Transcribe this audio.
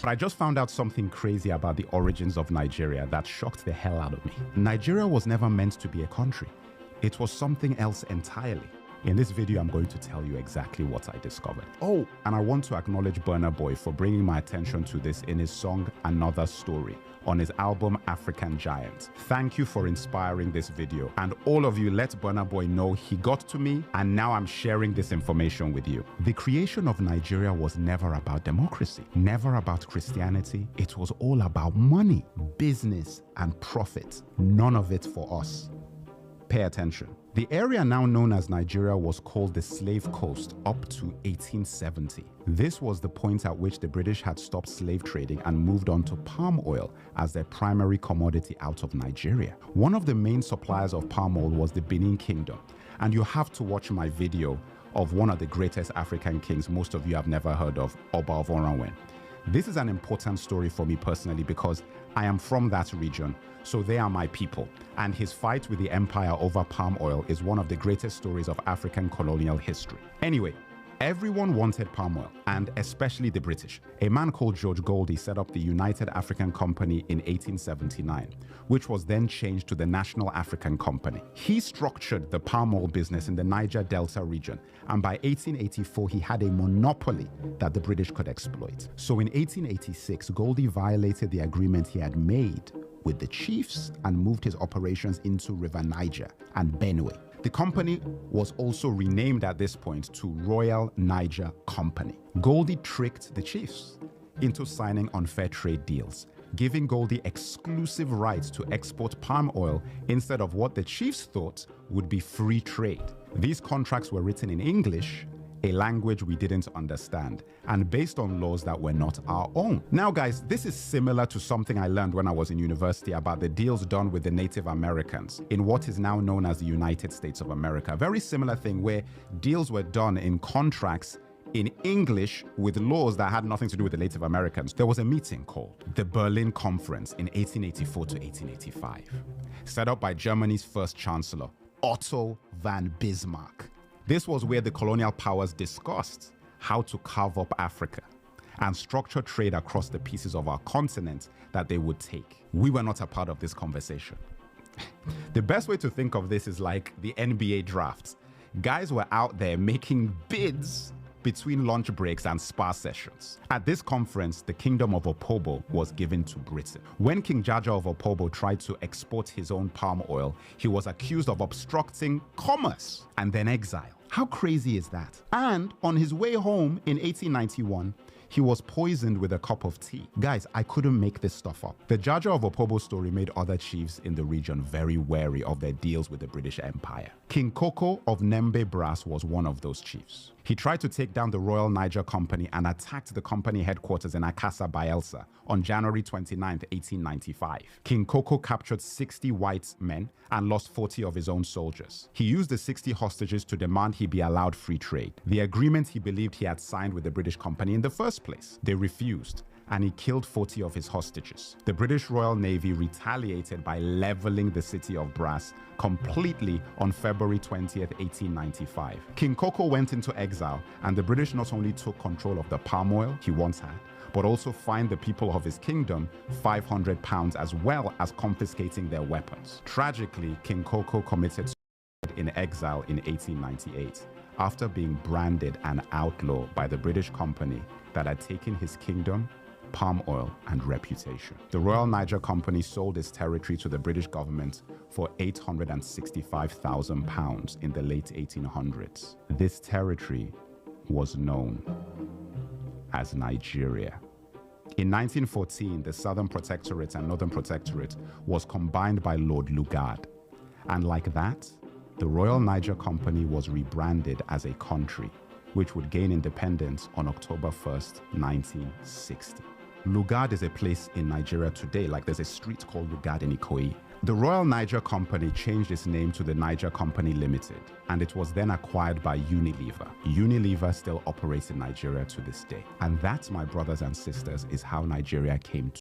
But I just found out something crazy about the origins of Nigeria that shocked the hell out of me. Nigeria was never meant to be a country. It was something else entirely. In this video, I'm going to tell you exactly what I discovered. Oh, and I want to acknowledge Burna Boy for bringing my attention to this in his song Another Story on his album African Giant. Thank you for inspiring this video. And all of you, let Burna Boy know he got to me, and now I'm sharing this information with you. The creation of Nigeria was never about democracy, never about Christianity. It was all about money, business, and profit. None of it for us. Pay attention. The area now known as Nigeria was called the Slave Coast up to 1870. This was the point at which the British had stopped slave trading and moved on to palm oil as their primary commodity out of Nigeria. One of the main suppliers of palm oil was the Benin Kingdom, and you have to watch my video of one of the greatest African kings most of you have never heard of, Oba of Oranwen. This is an important story for me personally because I am from that region, so they are my people. And his fight with the empire over palm oil is one of the greatest stories of African colonial history. Anyway, everyone wanted palm oil, and especially the British. A man called George Goldie set up the United African Company in 1879, which was then changed to the National African Company. He structured the palm oil business in the Niger Delta region, and by 1884, he had a monopoly that the British could exploit. So in 1886, Goldie violated the agreement he had made with the chiefs and moved his operations into River Niger and Benue. The company was also renamed at this point to Royal Niger Company. Goldie tricked the chiefs into signing unfair trade deals, giving Goldie exclusive rights to export palm oil instead of what the chiefs thought would be free trade. These contracts were written in English, a language we didn't understand, and based on laws that were not our own. Now guys, this is similar to something I learned when I was in university about the deals done with the Native Americans in what is now known as the United States of America. Very similar thing where deals were done in contracts in English with laws that had nothing to do with the Native Americans. There was a meeting called the Berlin Conference in 1884 to 1885, set up by Germany's first chancellor, Otto von Bismarck. This was where the colonial powers discussed how to carve up Africa and structure trade across the pieces of our continent that they would take. We were not a part of this conversation. The best way to think of this is like the NBA drafts. Guys were out there making bids between lunch breaks and spa sessions. At this conference, the kingdom of Opobo was given to Britain. When King Jaja of Opobo tried to export his own palm oil, he was accused of obstructing commerce and then exiled. How crazy is that? And on his way home in 1891, he was poisoned with a cup of tea. Guys, I couldn't make this stuff up. The Jaja of Opobo story made other chiefs in the region very wary of their deals with the British Empire. King Koko of Nembe Brass was one of those chiefs. He tried to take down the Royal Niger Company and attacked the company headquarters in Akassa, Bayelsa on January 29, 1895. King Koko captured 60 white men and lost 40 of his own soldiers. He used the 60 hostages to demand he be allowed free trade, the agreement he believed he had signed with the British company in the first place. They refused, and he killed 40 of his hostages. The British Royal Navy retaliated by leveling the city of Brass completely on February 20th, 1895. King Koko went into exile, and the British not only took control of the palm oil he once had, but also fined the people of his kingdom £500 as well as confiscating their weapons. Tragically, King Koko committed suicide in exile in 1898 after being branded an outlaw by the British company that had taken his kingdom, palm oil, and reputation. The Royal Niger Company sold its territory to the British government for £865,000 in the late 1800s. This territory was known as Nigeria. In 1914, the Southern Protectorate and Northern Protectorate was combined by Lord Lugard. And like that, the Royal Niger Company was rebranded as a country, which would gain independence on October 1st, 1960. Lugard is a place in Nigeria today, like there's a street called Lugard in Ikoyi. The Royal Niger Company changed its name to the Niger Company Limited, and it was then acquired by Unilever. Unilever still operates in Nigeria to this day. And that, my brothers and sisters, is how Nigeria came to